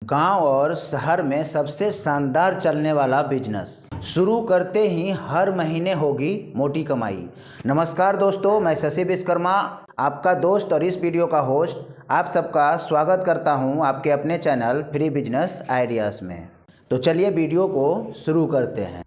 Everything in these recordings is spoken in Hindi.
गांव और शहर में सबसे शानदार चलने वाला बिजनेस शुरू करते ही हर महीने होगी मोटी कमाई। नमस्कार दोस्तों, मैं शशि विश्वकर्मा आपका दोस्त और इस वीडियो का होस्ट आप सबका स्वागत करता हूं आपके अपने चैनल फ्री बिजनेस आइडियाज़ में। तो चलिए वीडियो को शुरू करते हैं।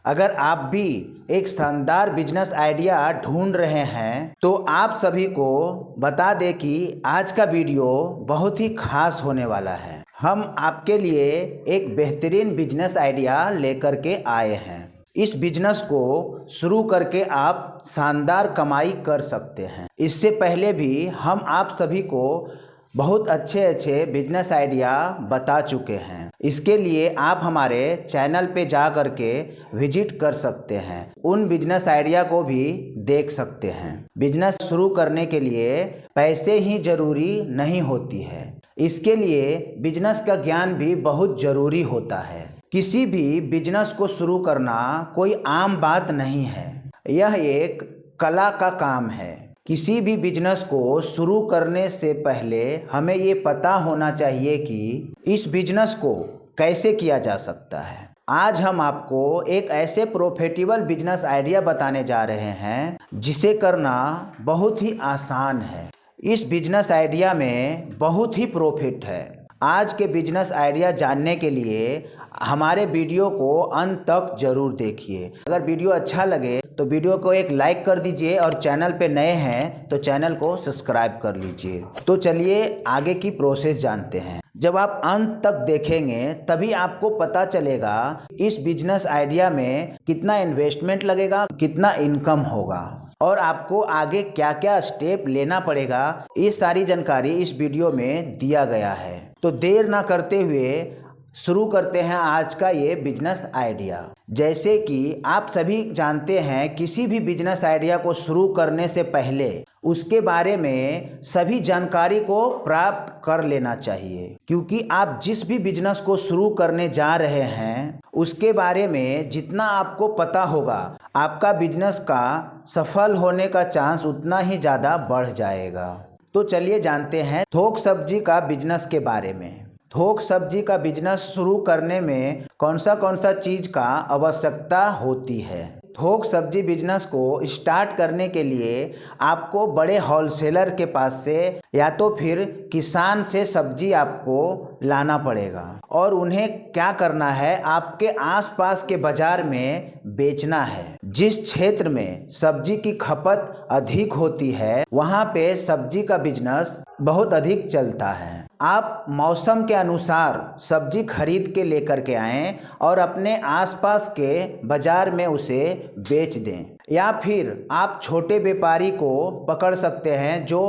अगर आप भी एक शानदार बिजनेस आइडिया ढूंढ रहे हैं तो आप सभी को बता दें कि आज का वीडियो बहुत ही खास होने वाला है। हम आपके लिए एक बेहतरीन बिजनेस आइडिया लेकर के आए हैं। इस बिजनेस को शुरू करके आप शानदार कमाई कर सकते हैं। इससे पहले भी हम आप सभी को बहुत अच्छे बिजनेस आइडिया बता चुके हैं। इसके लिए आप हमारे चैनल पे जा कर के विजिट कर सकते हैं, उन बिजनेस आइडिया को भी देख सकते हैं। बिजनेस शुरू करने के लिए पैसे ही जरूरी नहीं होती है, इसके लिए बिजनेस का ज्ञान भी बहुत जरूरी होता है। किसी भी बिजनेस को शुरू करना कोई आम बात नहीं है, यह एक कला का काम है। किसी भी बिजनेस को शुरू करने से पहले हमें ये पता होना चाहिए कि इस बिजनेस को कैसे किया जा सकता है। आज हम आपको एक ऐसे प्रॉफिटेबल बिजनेस आइडिया बताने जा रहे हैं जिसे करना बहुत ही आसान है। इस बिजनेस आइडिया में बहुत ही प्रॉफिट है। आज के बिजनेस आइडिया जानने के लिए हमारे वीडियो को अंत तक जरूर देखिए। अगर वीडियो अच्छा लगे तो वीडियो को एक लाइक कर दीजिए और चैनल पे नए हैं तो चैनल को सब्सक्राइब कर लीजिए। तो चलिए आगे की प्रोसेस जानते हैं। जब आप अंत तक देखेंगे तभी आपको पता चलेगा इस बिजनेस आइडिया में कितना इन्वेस्टमेंट लगेगा, कितना इनकम होगा और आपको आगे क्या क्या स्टेप लेना पड़ेगा। ये सारी जानकारी इस वीडियो में दिया गया है। तो देर ना करते हुए शुरू करते हैं आज का ये बिजनेस आइडिया। जैसे कि आप सभी जानते हैं, किसी भी बिजनेस आइडिया को शुरू करने से पहले उसके बारे में सभी जानकारी को प्राप्त कर लेना चाहिए, क्योंकि आप जिस भी बिजनेस को शुरू करने जा रहे हैं उसके बारे में जितना आपको पता होगा, आपका बिजनेस का सफल होने का चांस उतना ही ज़्यादा बढ़ जाएगा। तो चलिए जानते हैं थोक सब्जी का बिजनेस के बारे में। थोक सब्जी का बिजनेस शुरू करने में कौन सा चीज़ का आवश्यकता होती है। थोक सब्जी बिजनेस को स्टार्ट करने के लिए आपको बड़े होलसेलर के पास से या तो फिर किसान से सब्जी आपको लाना पड़ेगा और उन्हें क्या करना है, आपके आसपास के बाजार में बेचना है। जिस क्षेत्र में सब्जी की खपत अधिक होती है वहाँ पे सब्जी का बिजनेस बहुत अधिक चलता है। आप मौसम के अनुसार सब्जी खरीद के लेकर के आएं और अपने आसपास के बाजार में उसे बेच दें, या फिर आप छोटे व्यापारी को पकड़ सकते हैं जो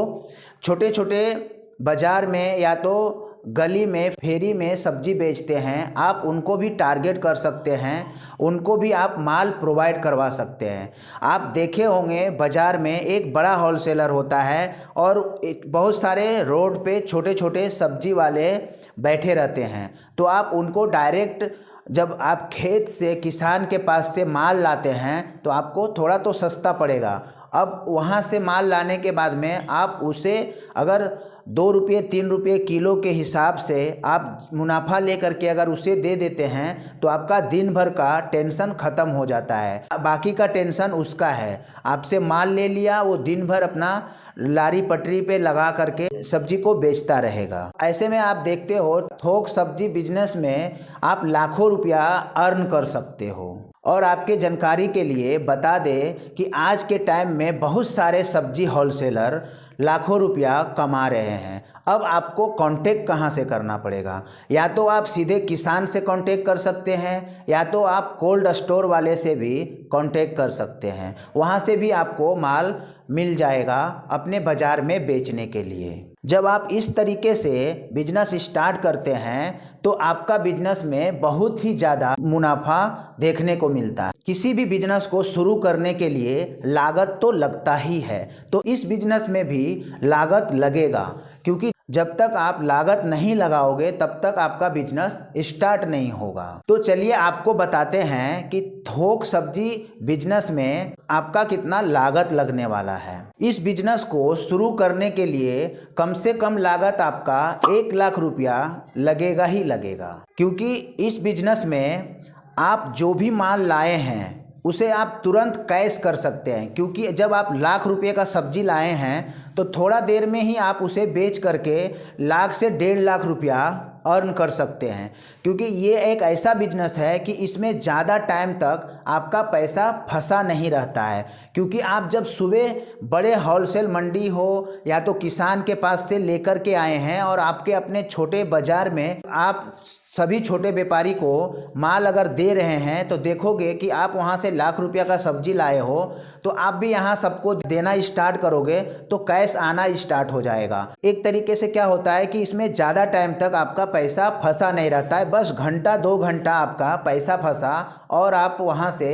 छोटे छोटे बाजार में या तो गली में फेरी में सब्जी बेचते हैं। आप उनको भी टारगेट कर सकते हैं, उनको भी आप माल प्रोवाइड करवा सकते हैं। आप देखे होंगे बाज़ार में एक बड़ा होलसेलर होता है और बहुत सारे रोड पे छोटे छोटे सब्जी वाले बैठे रहते हैं। तो आप उनको डायरेक्ट जब आप खेत से किसान के पास से माल लाते हैं तो आपको थोड़ा तो सस्ता पड़ेगा। अब वहाँ से माल लाने के बाद में आप उसे अगर 2 रुपये 3 रुपये किलो के हिसाब से आप मुनाफा लेकर के अगर उसे दे देते हैं तो आपका दिन भर का टेंशन ख़त्म हो जाता है। बाकी का टेंशन उसका है, आपसे माल ले लिया, वो दिन भर अपना लारी पटरी पे लगा करके सब्जी को बेचता रहेगा। ऐसे में आप देखते हो थोक सब्जी बिजनेस में आप लाखों रुपया अर्न कर सकते हो। और आपके जानकारी के लिए बता दें कि आज के टाइम में बहुत सारे सब्जी होलसेलर लाखों रुपया कमा रहे हैं। अब आपको कांटेक्ट कहाँ से करना पड़ेगा, या तो आप सीधे किसान से कांटेक्ट कर सकते हैं या तो आप कोल्ड स्टोर वाले से भी कांटेक्ट कर सकते हैं। वहाँ से भी आपको माल मिल जाएगा अपने बाज़ार में बेचने के लिए। जब आप इस तरीके से बिजनेस स्टार्ट करते हैं तो आपका बिजनेस में बहुत ही ज़्यादा मुनाफा देखने को मिलता है। किसी भी बिजनेस को शुरू करने के लिए लागत तो लगता ही है, तो इस बिजनेस में भी लागत लगेगा, क्योंकि जब तक आप लागत नहीं लगाओगे तब तक आपका बिजनेस स्टार्ट नहीं होगा। तो चलिए आपको बताते हैं कि थोक सब्जी बिजनेस में आपका कितना लागत लगने वाला है। इस बिजनेस को शुरू करने के लिए कम से कम लागत आपका 1 लाख रुपया लगेगा ही लगेगा, क्योंकि इस बिजनेस में आप जो भी माल लाए हैं उसे आप तुरंत कैश कर सकते हैं, क्योंकि जब आप लाख रुपए का सब्जी लाए हैं तो थोड़ा देर में ही आप उसे बेच करके लाख से 1.5 लाख रुपया अर्न कर सकते हैं। क्योंकि ये एक ऐसा बिजनेस है कि इसमें ज़्यादा टाइम तक आपका पैसा फंसा नहीं रहता है, क्योंकि आप जब सुबह बड़े होलसेल मंडी हो या तो किसान के पास से लेकर के आए हैं और आपके अपने छोटे बाज़ार में आप सभी छोटे व्यापारी को माल अगर दे रहे हैं तो देखोगे कि आप वहाँ से लाख रुपया का सब्जी लाए हो तो आप भी यहाँ सबको देना स्टार्ट करोगे तो कैश आना स्टार्ट हो जाएगा। एक तरीके से क्या होता है कि इसमें ज़्यादा टाइम तक आपका पैसा फंसा नहीं रहता है, बस घंटा 2 घंटा आपका पैसा फंसा और आप वहाँ से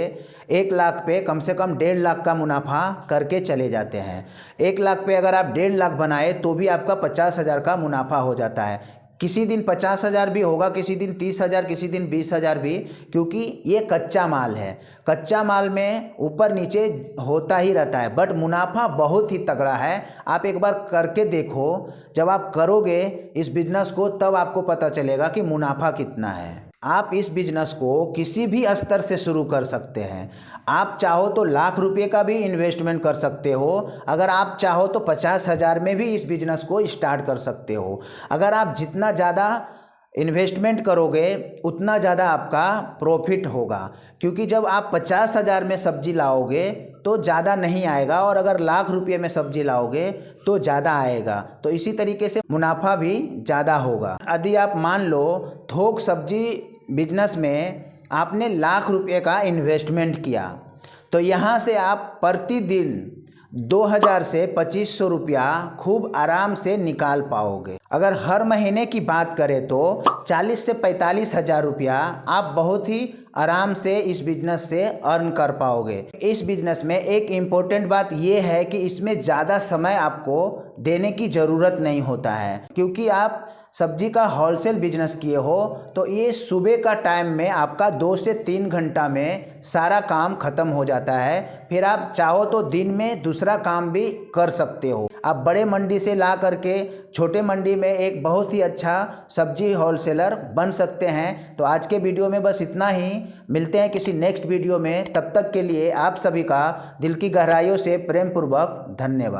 1 लाख पे कम से कम 1.5 लाख का मुनाफा करके चले जाते हैं। 1 लाख पे अगर आप 1.5 लाख बनाए तो भी आपका 50,000 का मुनाफा हो जाता है। किसी दिन 50,000 भी होगा, किसी दिन 30,000, किसी दिन 20,000 भी, क्योंकि ये कच्चा माल है। कच्चा माल में ऊपर नीचे होता ही रहता है, बट मुनाफा बहुत ही तगड़ा है। आप एक बार करके देखो, जब आप करोगे इस बिजनेस को तब आपको पता चलेगा कि मुनाफा कितना है। आप इस बिजनेस को किसी भी स्तर से शुरू कर सकते हैं। आप चाहो तो लाख रुपए का भी इन्वेस्टमेंट कर सकते हो, अगर आप चाहो तो 50,000 में भी इस बिजनेस को स्टार्ट कर सकते हो। अगर आप जितना ज़्यादा इन्वेस्टमेंट करोगे उतना ज़्यादा आपका प्रॉफिट होगा, क्योंकि जब आप 50,000 में सब्जी लाओगे तो ज़्यादा नहीं आएगा और अगर लाख रुपये में सब्जी लाओगे तो ज़्यादा आएगा। तो इसी तरीके से मुनाफा भी ज़्यादा होगा। यदि आप मान लो थोक सब्जी बिजनेस में आपने लाख रुपये का इन्वेस्टमेंट किया तो यहाँ से आप प्रतिदिन 2,000 से 2,500 रुपया खूब आराम से निकाल पाओगे। अगर हर महीने की बात करें तो 40 से 45,000 रुपया आप बहुत ही आराम से इस बिजनेस से अर्न कर पाओगे। इस बिजनेस में एक इम्पोर्टेंट बात यह है कि इसमें ज़्यादा समय आपको देने की ज़रूरत नहीं होता है, क्योंकि आप सब्जी का होलसेल बिजनेस किए हो तो ये सुबह का टाइम में आपका 2 से 3 घंटा में सारा काम खत्म हो जाता है। फिर आप चाहो तो दिन में दूसरा काम भी कर सकते हो। आप बड़े मंडी से ला करके छोटे मंडी में एक बहुत ही अच्छा सब्जी होलसेलर बन सकते हैं। तो आज के वीडियो में बस इतना ही, मिलते हैं किसी नेक्स्ट वीडियो में। तब तक के लिए आप सभी का दिल की गहराइयों से प्रेम पूर्वक धन्यवाद।